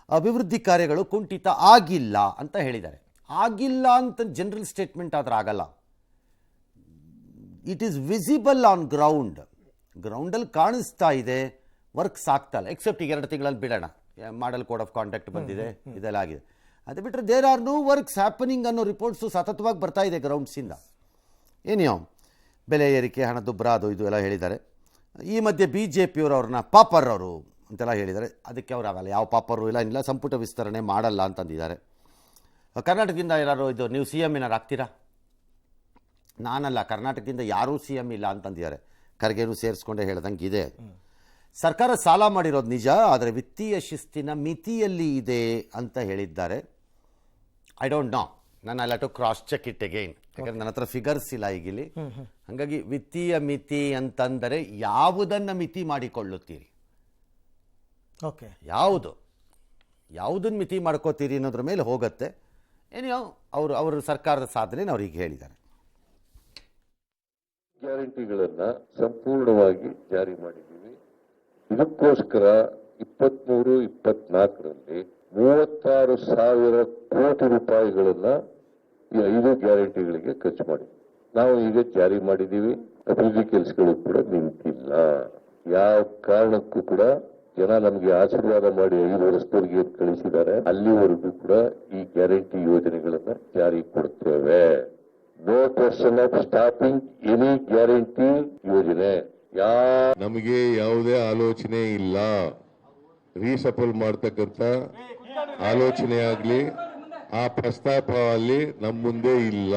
ಅಭಿವೃದ್ಧಿ ಕಾರ್ಯಗಳು ಕುಂಠಿತ ಆಗಿಲ್ಲ ಅಂತ ಹೇಳಿದ್ದಾರೆ. ಆಗಿಲ್ಲ ಅಂತ ಜನರಲ್ ಸ್ಟೇಟ್ಮೆಂಟ್ ಆದ್ರೆ ಆಗಲ್ಲ. ಇಟ್ ಈಸ್ ವಿಸಿಬಲ್ ಆನ್ ಗ್ರೌಂಡಲ್ಲಿ ಕಾಣಿಸ್ತಾ ಇದೆ, ವರ್ಕ್ಸ್ ಆಗ್ತಲ್ಲ. ಎಕ್ಸೆಪ್ಟ್ ಈಗ 2 ತಿಂಗಳಲ್ಲಿ ಬಿಡೋಣ, ಮಾಡಲ್ ಕೋಡ್ ಆಫ್ ಕಾಂಡಕ್ಟ್ ಬಂದಿದೆ, ಇದೆಲ್ಲ ಆಗಿದೆ. ಅದು ಬಿಟ್ಟರೆ there are no works happening ಅನ್ನೋ ರಿಪೋರ್ಟ್ಸು ಸತತವಾಗಿ ಬರ್ತಾ ಇದೆ ಗ್ರೌಂಡ್ಸಿಂದ. ಏನೋ ಬೆಲೆ ಏರಿಕೆ, ಹಣದುಬ್ಬರ, ಅದು ಇದು ಎಲ್ಲ ಹೇಳಿದ್ದಾರೆ. ಈ ಮಧ್ಯೆ BJPಯವರು ಅವ್ರನ್ನ ಪಾಪರ್ ಅವರು ಅಂತೆಲ್ಲ ಹೇಳಿದ್ದಾರೆ. ಅದಕ್ಕೆ ಅವ್ರು ಆಗಲ್ಲ, ಯಾವ ಪಾಪರು ಇಲ್ಲ, ಸಂಪುಟ ವಿಸ್ತರಣೆ ಮಾಡಲ್ಲ ಅಂತಂದಿದ್ದಾರೆ. ಕರ್ನಾಟಕದಿಂದ ಯಾರು ಇದು ನೀವು CM ಏನಾರು ಆಗ್ತೀರಾ? ನಾನಲ್ಲ, ಕರ್ನಾಟಕದಿಂದ ಯಾರೂ CM ಇಲ್ಲ ಅಂತಂದಿದ್ದಾರೆ. ಖರ್ಗೆನೂ ಸೇರಿಸ್ಕೊಂಡೇ ಹೇಳ್ದಂಗೆ ಇದೆ. ಸರ್ಕಾರ ಸಾಲ ಮಾಡಿರೋದು ನಿಜ, ಆದರೆ ವಿತ್ತೀಯ ಶಿಸ್ತಿನ ಮಿತಿಯಲ್ಲಿ ಇದೆ ಅಂತ ಹೇಳಿದ್ದಾರೆ. ಐ ಡೋಂಟ್ ನೋ, ನಾನು I to cross check it again. ಯಾಕಂದ್ರೆ ನನ್ನ ಹತ್ರ ಫಿಗರ್ಸ್ ಇಲ್ಲ ಈಗಿಲ್ಲಿ. ಹಾಗಾಗಿ ವಿತ್ತೀಯ ಮಿತಿ ಅಂತಂದರೆ ಯಾವುದನ್ನು ಮಿತಿ ಮಾಡಿಕೊಳ್ಳುತ್ತೀರಿ, ಓಕೆ, ಯಾವುದನ್ನು ಮಿತಿ ಮಾಡ್ಕೋತೀರಿ ಅನ್ನೋದ್ರ ಮೇಲೆ ಹೋಗುತ್ತೆ. ಏನೋ ಅವರು ಸರ್ಕಾರದ ಸಾಧನೆ ಅವ್ರಿಗೆ ಹೇಳಿದ್ದಾರೆ. ಗ್ಯಾರಂಟಿಗಳನ್ನ ಸಂಪೂರ್ಣವಾಗಿ ಜಾರಿ ಮಾಡಿದ್ದೀವಿ. ಇದಕ್ಕೋಸ್ಕರ 23-24ರಲ್ಲಿ 36,000 ಕೋಟಿ ರೂಪಾಯಿಗಳನ್ನ ಈ 5 ಗ್ಯಾರಂಟಿಗಳಿಗೆ ಖರ್ಚು ಮಾಡಿದ್ವಿ. ನಾವು ಈಗ ಜಾರಿ ಮಾಡಿದ್ದೀವಿ. ಅಭಿವೃದ್ಧಿ ಕೆಲಸಗಳು ಕೂಡ ನಿಂತಿಲ್ಲ. ಯಾವ ಕಾರಣಕ್ಕೂ ಕೂಡ ಜನ ನಮಗೆ ಆಶೀರ್ವಾದ ಮಾಡಿ 5 ವರ್ಷದವರೆಗೆ ಕಳಿಸಿದ್ದಾರೆ, ಅಲ್ಲಿವರೆಗೂ ಕೂಡ ಈ ಗ್ಯಾರಂಟಿ ಯೋಜನೆಗಳನ್ನ ಜಾರಿ ಕೊಡ್ತೇವೆ. No question of stopping any guarantee ಯೋಜನೆ. ನಮಗೆ ಯಾವುದೇ ಆಲೋಚನೆ ಇಲ್ಲ. ರೀಸಫಲ್ ಮಾಡ್ತಕ್ಕಂಥ ಆಲೋಚನೆ ಆಗ್ಲಿ ಆ ಪ್ರಸ್ತಾಪ ಅಲ್ಲಿ ನಮ್ಮ ಮುಂದೆ ಇಲ್ಲ.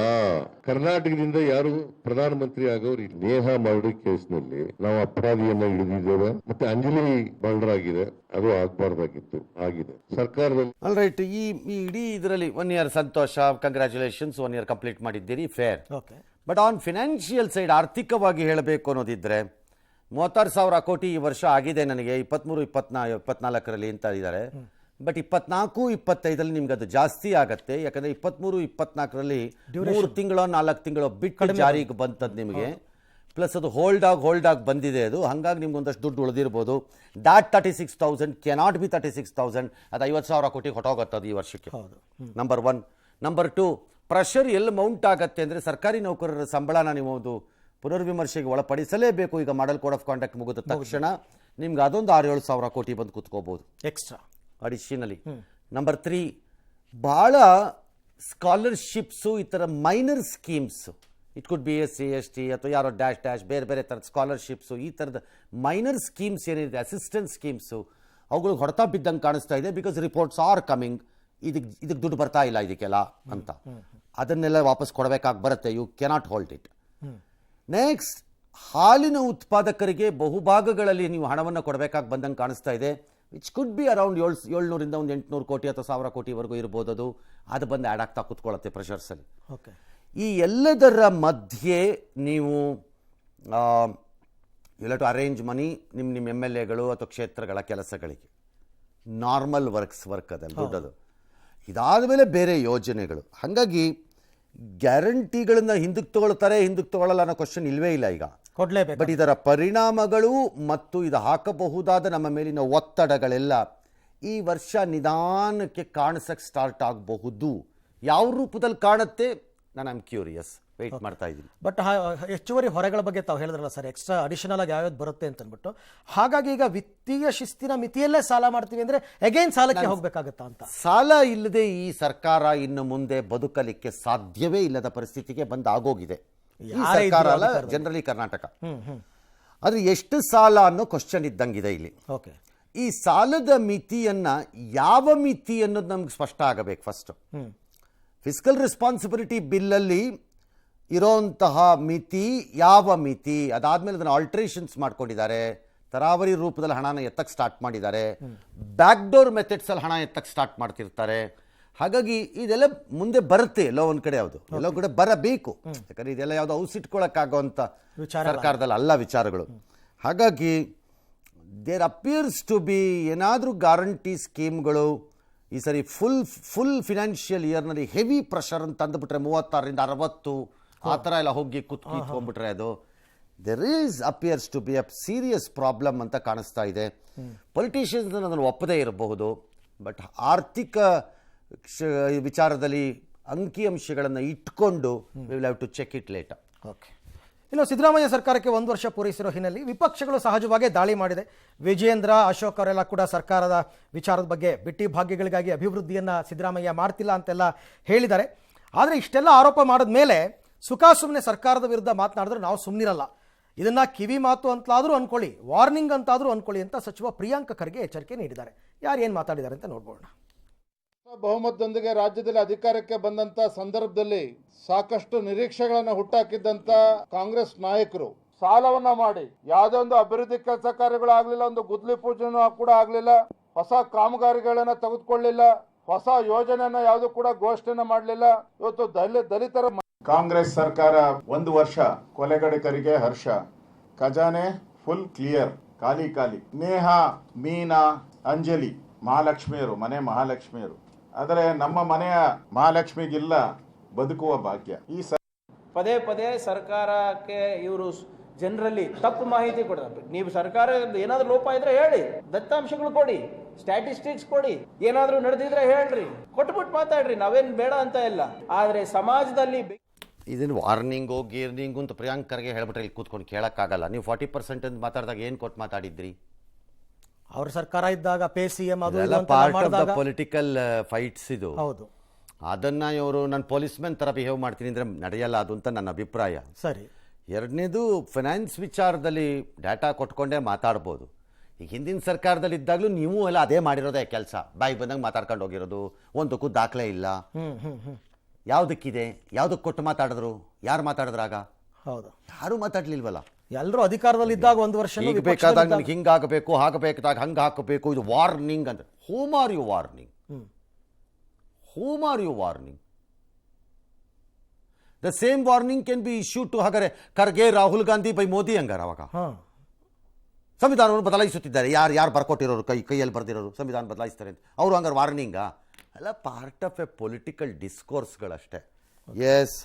ಕರ್ನಾಟಕದಿಂದ ಯಾರು ಪ್ರಧಾನಮಂತ್ರಿ ಆಗೋರು ನೇಹಾ ಮರ್ಡರ್ ಕೇಸ್ನಲ್ಲಿ ನಾವು ಅಪರಾಧಿಯನ್ನ ಹಿಡಿದಿದ್ದೇವೆ. ಮತ್ತೆ ಅಂಜಲಿ ಮರ್ಡರ್ ಆಗಿದೆ, ಅದು ಆಗಬಾರ್ದಾಗಿತ್ತು, ಆಗಿದೆ. ಸರ್ಕಾರದಲ್ಲಿ ಆಲ್ ರೈಟ್. ಈ ಇಡೀ ಇದರಲ್ಲಿ 1 year ಸಂತೋಷ, ಕಂಗ್ರ್ಯಾಚುಲೇಷನ್ಸ್, 1 year ಕಂಪ್ಲೀಟ್ ಮಾಡಿದ್ದೀರಿ, fair. Okay. But on financial side ಆರ್ಥಿಕವಾಗಿ ಹೇಳಬೇಕು ಅನ್ನೋದಿದ್ರೆ 36,000 ಕೋಟಿ ಈ ವರ್ಷ ಆಗಿದೆ ನನಗೆ 23-24ರಲ್ಲಿ ಅಂತ ಇದ್ದಾರೆ. ಬಟ್ 24-25ರಲ್ಲಿ ನಿಮ್ಗೆ ಅದು ಜಾಸ್ತಿ ಆಗತ್ತೆ. ಯಾಕಂದ್ರೆ 23-24ರಲ್ಲಿ 3 ತಿಂಗಳೋ 4 ತಿಂಗಳೋ ಬಿಟ್ಟು ಜಾರಿಗೆ ಬಂತದ್ದು ನಿಮಗೆ. ಪ್ಲಸ್ ಅದು ಹೋಲ್ಡ್ ಆಗಿ ಬಂದಿದೆ ಅದು, ಹಾಗಾಗಿ ನಿಮ್ಗೆ ಒಂದಷ್ಟು ದುಡ್ಡು ಉಳಿದಿರ್ಬೋದು. ದಾಟ್ 36,000 ಕೆನಾಟ್ ಬಿ 36,000, ಅದು 50,000 ಕೋಟಿಗೆ ಹೊಟ್ಟೋಗುತ್ತದೆ ಈ ವರ್ಷಕ್ಕೆ. ನಂಬರ್ 1. ನಂಬರ್ 2, ಪ್ರೆಷರ್ ಎಲ್ಲಿ ಮೌಂಟ್ ಆಗುತ್ತೆ ಅಂದರೆ ಸರ್ಕಾರಿ ನೌಕರರ ಸಂಬಳನ ನೀವು ಒಂದು ಪುನರ್ವಿಮರ್ಶೆಗೆ ಒಳಪಡಿಸಲೇಬೇಕು. ಈಗ ಮಾಡಲ್ ಕೋಡ್ ಆಫ್ ಕಾಂಡಕ್ಟ್ ಮುಗಿದ ತಕ್ಷಣ ನಿಮ್ಗೆ ಅದೊಂದು 6-7 ಸಾವಿರ ಕೋಟಿ ಬಂದು ಕೂತ್ಕೋಬೋದು ಎಕ್ಸ್ಟ್ರಾ ಅಡಿಷನಲಿ. ನಂಬರ್ 3, ಭಾಳ ಸ್ಕಾಲರ್ಶಿಪ್ಸು, ಈ ಥರ minor schemes, it could be SC ST ಅಥವಾ ಯಾರೋ ಡ್ಯಾಶ್ ಬೇರೆ ಬೇರೆ ಥರದ ಸ್ಕಾಲರ್ಶಿಪ್ಸು, ಈ ಥರದ ಮೈನರ್ ಸ್ಕೀಮ್ಸ್ ಏನಿದೆ, ಅಸಿಸ್ಟೆನ್ಸ್ ಸ್ಕೀಮ್ಸು, ಅವುಗಳು ಹೊಡೆತ ಬಿದ್ದಂಗೆ ಕಾಣಿಸ್ತಾ ಇದೆ. ಬಿಕಾಸ್ ರಿಪೋರ್ಟ್ಸ್ ಆರ್ ಕಮಿಂಗ್, ಇದಕ್ಕೆ ದುಡ್ಡು ಬರ್ತಾ ಇಲ್ಲ ಇದಕ್ಕೆಲ್ಲ ಅಂತ. ಅದನ್ನೆಲ್ಲ ವಾಪಸ್ ಕೊಡಬೇಕಾಗಿ ಬರುತ್ತೆ. You cannot hold it. Next, ಹಾಲಿನ ಉತ್ಪಾದಕರಿಗೆ ಬಹುಭಾಗಗಳಲ್ಲಿ ನೀವು ಹಣವನ್ನು ಕೊಡಬೇಕಾಗಿ ಬಂದಂಗೆ ಕಾಣಿಸ್ತಾ ಇದೆ. ವಿಚ್ ಕುಡ್ ಬಿ ಅರೌಂಡ್ 700 ಒಂದು 800 ಕೋಟಿ ಅಥವಾ 1000 ಕೋಟಿವರೆಗೂ ಇರ್ಬೋದು. ಅದು ಬಂದು ಆ್ಯಡ್ ಆಗ್ತಾ ಕೂತ್ಕೊಳ್ಳುತ್ತೆ ಪ್ರೆಷರ್ಸಲ್ಲಿ. ಓಕೆ. ಈ ಎಲ್ಲದರ ಮಧ್ಯೆ ನೀವು ಇಲ್ಲ ಟು ಅರೇಂಜ್ ಮನಿ ನಿಮ್ಮ MLAಗಳು ಅಥವಾ ಕ್ಷೇತ್ರಗಳ ಕೆಲಸಗಳಿಗೆ, ನಾರ್ಮಲ್ ವರ್ಕ್ ಅದಲ್ಲ ದುಡ್ಡದು. ಇದಾದ ಮೇಲೆ ಬೇರೆ ಯೋಜನೆಗಳು. ಹಾಗಾಗಿ ಗ್ಯಾರಂಟಿಗಳನ್ನು ಹಿಂದಕ್ಕೆ ತಗೊಳ್ಳಲ್ಲ ಅನ್ನೋ ಕ್ವಶನ್ ಇಲ್ವೇ ಇಲ್ಲ ಈಗ. ಕೊಡಲೇಬೇಕು. ಬಟ್ ಇದರ ಪರಿಣಾಮಗಳು ಮತ್ತು ಇದು ಹಾಕಬಹುದಾದ ನಮ್ಮ ಮೇಲಿನ ಒತ್ತಡಗಳೆಲ್ಲ ಈ ವರ್ಷ ನಿಧಾನಕ್ಕೆ ಕಾಣಿಸಕ್ಕೆ ಸ್ಟಾರ್ಟ್ ಆಗಬಹುದು. ಯಾವ ರೂಪದಲ್ಲಿ ಕಾಣುತ್ತೆ, ನಾನು ಐ ಆಮ್ ಕ್ಯೂರಿಯಸ್, ವೆಯ್ಟ್ ಮಾಡ್ತಾ ಇದ್ದೀನಿ. ಬಟ್ ಹೆಚ್ಚುವರಿ ಹೊರೆಗಳ ಬಗ್ಗೆ ತಾವು ಹೇಳಿದ್ರಲ್ಲ ಸರ್, ಎಕ್ಸ್ಟ್ರಾ ಅಡಿಷನಲ್ ಆಗಿ ಯಾವ್ಯಾವ್ದು ಬರುತ್ತೆ ಅಂತ ಅಂದ್ಬಿಟ್ಟು, ಹಾಗಾಗಿ ಈಗ ವಿತ್ತೀಯ ಶಿಸ್ತಿನ ಮಿತಿಯಲ್ಲೇ ಸಾಲ ಮಾಡ್ತೀವಿ ಅಂದ್ರೆ ಅಗೈನ್ ಸಾಲಕ್ಕೆ ಹೋಗ್ಬೇಕಾಗತ್ತಾ ಅಂತ. ಸಾಲ ಇಲ್ಲದೆ ಈ ಸರ್ಕಾರ ಇನ್ನು ಮುಂದೆ ಬದುಕಲಿಕ್ಕೆ ಸಾಧ್ಯವೇ ಇಲ್ಲದ ಪರಿಸ್ಥಿತಿಗೆ ಆಗೋಗಿದೆ. ಈ ಸರ್ಕಾರ ಅಲ್ಲ, ಜನರಲಿ ಕರ್ನಾಟಕ. ಆದ್ರೆ ಎಷ್ಟು ಸಾಲ ಅನ್ನೋ ಕ್ವಶನ್ ಇದ್ದಂಗಿದೆ ಇಲ್ಲಿ. ಓಕೆ. ಈ ಸಾಲದ ಮಿತಿಯನ್ನ ಯಾವ ಮಿತಿ ಅನ್ನೋದು ನಮ್ಗೆ ಸ್ಪಷ್ಟ ಆಗಬೇಕು ಫಸ್ಟ್. ಫಿಸ್ಕಲ್ ರೆಸ್ಪಾನ್ಸಿಬಿಲಿಟಿ ಬಿಲ್ಲಲ್ಲಿ ಇರೋಂತಹ ಮಿತಿ ಯಾವ ಮಿತಿ, ಅದಾದ್ಮೇಲೆ ಅದನ್ನು ಆಲ್ಟ್ರೇಷನ್ಸ್ ಮಾಡ್ಕೊಂಡಿದ್ದಾರೆ. ತರಾವರಿ ರೂಪದಲ್ಲಿ ಹಣನ ಎತ್ತಕ್ಕೆ ಸ್ಟಾರ್ಟ್ ಮಾಡಿದ್ದಾರೆ. ಬ್ಯಾಕ್ಡೋರ್ ಮೆಥಡ್ಸಲ್ಲಿ ಹಣ ಎತ್ತಕ್ಕೆ ಸ್ಟಾರ್ಟ್ ಮಾಡ್ತಿರ್ತಾರೆ. ಹಾಗಾಗಿ ಇದೆಲ್ಲ ಮುಂದೆ ಬರುತ್ತೆ ಎಲ್ಲೋ ಒಂದು ಕಡೆ, ಯಾವುದು ಎಲ್ಲೋ ಕಡೆ ಬರಬೇಕು. ಯಾಕಂದ್ರೆ ಇದೆಲ್ಲ ಯಾವುದು ಔಸಿಟ್ಕೊಳ್ಳೋಕ್ಕಾಗೋಂಥ ಸರ್ಕಾರದಲ್ಲಿ ಅಲ್ಲ ವಿಚಾರಗಳು. ಹಾಗಾಗಿ ದೇರ್ ಅಪಿಯರ್ಸ್ ಟು ಬಿ ಏನಾದರೂ ಗ್ಯಾರಂಟಿ ಸ್ಕೀಮ್ಗಳು ಈ ಸರಿ ಫುಲ್ ಫಿನಾನ್ಷಿಯಲ್ ಇಯರ್ನಲ್ಲಿ ಹೆವಿ ಪ್ರೆಷರ್ ಅಂತ ಅಂದ್ಬಿಟ್ರೆ 36ರಿಂದ 60 ಆ ಥರ ಎಲ್ಲ ಹೋಗಿ ಕೂತ್ಕೊಂಡ್ಬಿಟ್ರೆ ಅದು there is appears to be a serious problem ಅಂತ ಕಾಣಿಸ್ತಾ ಇದೆ. ಪೊಲಿಟಿಷಿಯನ್ಸ್ ಅದನ್ನು ಒಪ್ಪದೇ ಇರಬಹುದು, ಬಟ್ ಆರ್ಥಿಕ ವಿಚಾರದಲ್ಲಿ ಅಂಕಿಅಂಶಗಳನ್ನು ಇಟ್ಕೊಂಡು we will have to check it later. Okay. ಇನ್ನು ಸಿದ್ದರಾಮಯ್ಯ ಸರ್ಕಾರಕ್ಕೆ 1 ವರ್ಷ ಪೂರೈಸಿರೋ ಹಿನ್ನೆಲೆ ವಿಪಕ್ಷಗಳು ಸಹಜವಾಗಿ ದಾಳಿ ಮಾಡಿದೆ. ವಿಜಯೇಂದ್ರ, ಅಶೋಕ್ ಅವರೆಲ್ಲ ಕೂಡ ಸರ್ಕಾರದ ವಿಚಾರದ ಬಗ್ಗೆ ಬಿಟ್ಟಿ ಭಾಗ್ಯಗಳಿಗಾಗಿ ಅಭಿವೃದ್ಧಿಯನ್ನು ಸಿದ್ದರಾಮಯ್ಯ ಮಾಡ್ತಿಲ್ಲ ಅಂತೆಲ್ಲ ಹೇಳಿದ್ದಾರೆ. ಆದರೆ ಇಷ್ಟೆಲ್ಲ ಆರೋಪ ಮಾಡಿದ ಮೇಲೆ ಸುಮ್ಮನೆ ಸರ್ಕಾರದ ವಿರುದ್ಧ ಮಾತನಾಡಿದ್ರೆ ನಾವು ಸುಮ್ಮನಿರಲ್ಲ, ಇದನ್ನ ಕಿವಿ ಮಾತು ಅಂತಲಾದರೂ ಅನ್ಕೊಳ್ಳಿ, ವಾರ್ನಿಂಗ್ ಅಂತಾದರೂ ಅನ್ಕೊಳ್ಳಿ ಅಂತ ಸಚಿವ ಪ್ರಿಯಾಂಕ್ ಖರ್ಗೆ ಎಚ್ಚರಿಕೆ ನೀಡಿದ್ದಾರೆ. ಯಾರು ಏನು ಮಾತಾಡಿದ್ದಾರೆ ಅಂತ ನೋಡ್ಬೋಣ. ಬಹುಮತದೊಂದಿಗೆ ರಾಜ್ಯದಲ್ಲಿ ಅಧಿಕಾರಕ್ಕೆ ಬಂದಂತ ಸಂದರ್ಭದಲ್ಲಿ ಸಾಕಷ್ಟು ನಿರೀಕ್ಷೆಗಳನ್ನು ಹುಟ್ಟಾಕಿದ್ದಂತ ಕಾಂಗ್ರೆಸ್ ನಾಯಕರು ಸಾಲವನ್ನ ಮಾಡಿ ಯಾವುದೇ ಒಂದು ಅಭಿವೃದ್ಧಿ ಕೆಲಸ ಕಾರ್ಯಗಳಾಗ್ಲಿಲ್ಲ, ಒಂದು ಗುದ್ಲಿ ಪೂಜೆನೂ ಕೂಡ ಆಗ್ಲಿಲ್ಲ, ಹೊಸ ಕಾಮಗಾರಿಗಳನ್ನ ತೆಗೆದುಕೊಳ್ಳಿಲ್ಲ, ಹೊಸ ಯೋಜನೆಯನ್ನ ಯಾವುದು ಕೂಡ ಘೋಷಣೆ ಮಾಡಲಿಲ್ಲ. ಇವತ್ತು ದಲಿತರ ಕಾಂಗ್ರೆಸ್ ಸರ್ಕಾರ 1 ವರ್ಷ ಕೊಲೆಗಡಕರಿಗೆ ಹರ್ಷ, ಖಜಾನೆ ಫುಲ್ ಕ್ಲಿಯರ್, ಖಾಲಿ. ನೇಹಾ, ಮೀನಾ, ಅಂಜಲಿ ಮಹಾಲಕ್ಷ್ಮಿಯರು, ಮನೆ ಮಹಾಲಕ್ಷ್ಮಿಯರು. ಆದರೆ ನಮ್ಮ ಮನೆಯ ಮಹಾಲಕ್ಷ್ಮಿಗಿಲ್ಲ ಬದುಕುವ ಭಾಗ್ಯ. ಈ ಪದೇ ಸರ್ಕಾರಕ್ಕೆ ಇವರು ಜನರಲ್ಲಿ ತಪ್ಪು ಮಾಹಿತಿ ಕೊಡ್ತಾರೆ. ನೀವು ಸರ್ಕಾರ ಏನಾದ್ರೂ ಲೋಪ ಇದ್ರೆ ಹೇಳಿ, ದತ್ತಾಂಶಗಳು ಕೊಡಿ, ಸ್ಟ್ಯಾಟಿಸ್ಟಿಕ್ಸ್ ಕೊಡಿ, ಏನಾದ್ರೂ ನಡೆದಿದ್ರೆ ಹೇಳ್ರಿ, ಕೊಟ್ಬಿಟ್ಟು ಮಾತಾಡ್ರಿ, ನಾವೇನ್ ಬೇಡ ಅಂತ ಇಲ್ಲ. ಆದ್ರೆ ಸಮಾಜದಲ್ಲಿ ಇದನ್ನು ವಾರ್ನಿಂಗು ಗೀರ್ನಿಂಗು ಅಂತ ಪ್ರಿಯಾಂಕ್ ಖರ್ಗೆ ಹೇಳ್ಬಿಟ್ರೆ ಇಲ್ಲಿ ಕೂತ್ಕೊಂಡು ಕೇಳೋಕ್ಕಾಗಲ್ಲ. ನೀವು 40% ಅಂತ ಮಾತಾಡಿದಾಗ ಏನು ಕೊಟ್ಟು ಮಾತಾಡಿದ್ರಿ? ಅವ್ರ ಸರ್ಕಾರ ಇದ್ದಾಗ ಪೇ CM ಅದು part of the political fights ಇದು. ಹೌದು. ಅದನ್ನ ಇವರು ನಾನು ಪೊಲೀಸ್ಮೆನ್ ತರ ಬಿಹೇವ್ ಮಾಡ್ತೀನಿ ಅಂದ್ರೆ ನಡೆಯಲ್ಲ ಅದು ಅಂತ ನನ್ನ ಅಭಿಪ್ರಾಯ. ಸರಿ. ಎರಡನೇದು ಫೈನಾನ್ಸ್ ವಿಚಾರದಲ್ಲಿ ಡಾಟಾ ಕೊಟ್ಕೊಂಡೇ ಮಾತಾಡ್ಬೋದು. ಈಗ ಹಿಂದಿನ ಸರ್ಕಾರದಲ್ಲಿ ಇದ್ದಾಗಲೂ ನೀವು ಎಲ್ಲ ಅದೇ ಮಾಡಿರೋದೇ ಕೆಲಸ, ಬಾಯಿ ಬಂದಂಗೆ ಮಾತಾಡ್ಕೊಂಡು ಹೋಗಿರೋದು, ಒಂದಕ್ಕೂ ದಾಖಲೆ ಇಲ್ಲ. ಯಾವುದಕ್ಕಿದೆ, ಯಾವುದಕ್ಕೆ ಕೊಟ್ಟು ಮಾತಾಡಿದ್ರು, ಯಾರು ಮಾತಾಡಿದ್ರಾಗ? ಹೌದು, ಯಾರು ಮಾತಾಡ್ಲಿಲ್ವಲ್ಲ. ಎಲ್ಲರೂ ಅಧಿಕಾರದಲ್ಲಿ ಇದ್ದಾಗ 1 ವರ್ಷ ಬೇಕಾದಾಗ ನನಗೆ ಹಿಂಗಾಗಬೇಕು, ಹಾಗಬೇಕಾದಾಗ ಹಂಗೆ ಹಾಕಬೇಕು, ಇದು ವಾರ್ನಿಂಗ್ ಅಂದ್ರೆ whom are you warning? The same warning can be issue to ಹಾಗಾದ್ರೆ ಖರ್ಗೆ, ರಾಹುಲ್ ಗಾಂಧಿ ಬೈ ಮೋದಿ ಹಂಗಾರ ಅವಾಗ ಸಂವಿಧಾನವನ್ನು ಬದಲಾಯಿಸುತ್ತಿದ್ದಾರೆ. ಯಾರು ಬರ್ಕೊಟ್ಟಿರೋರು, ಕೈಯಲ್ಲಿ ಬರ್ದಿರೋರು ಸಂವಿಧಾನ ಬದಲಾಯಿಸ್ತಾರೆ ಅಂತ ಅವರು ಹಂಗಾರೆ ವಾರ್ನಿಂಗಾ? ಅಲ್ಲ, ಪಾರ್ಟ್ ಆಫ್ ಎ ಪೊಲಿಟಿಕಲ್ ಡಿಸ್ಕೋರ್ಸ್ಗಳಷ್ಟೇ. ಎಸ್,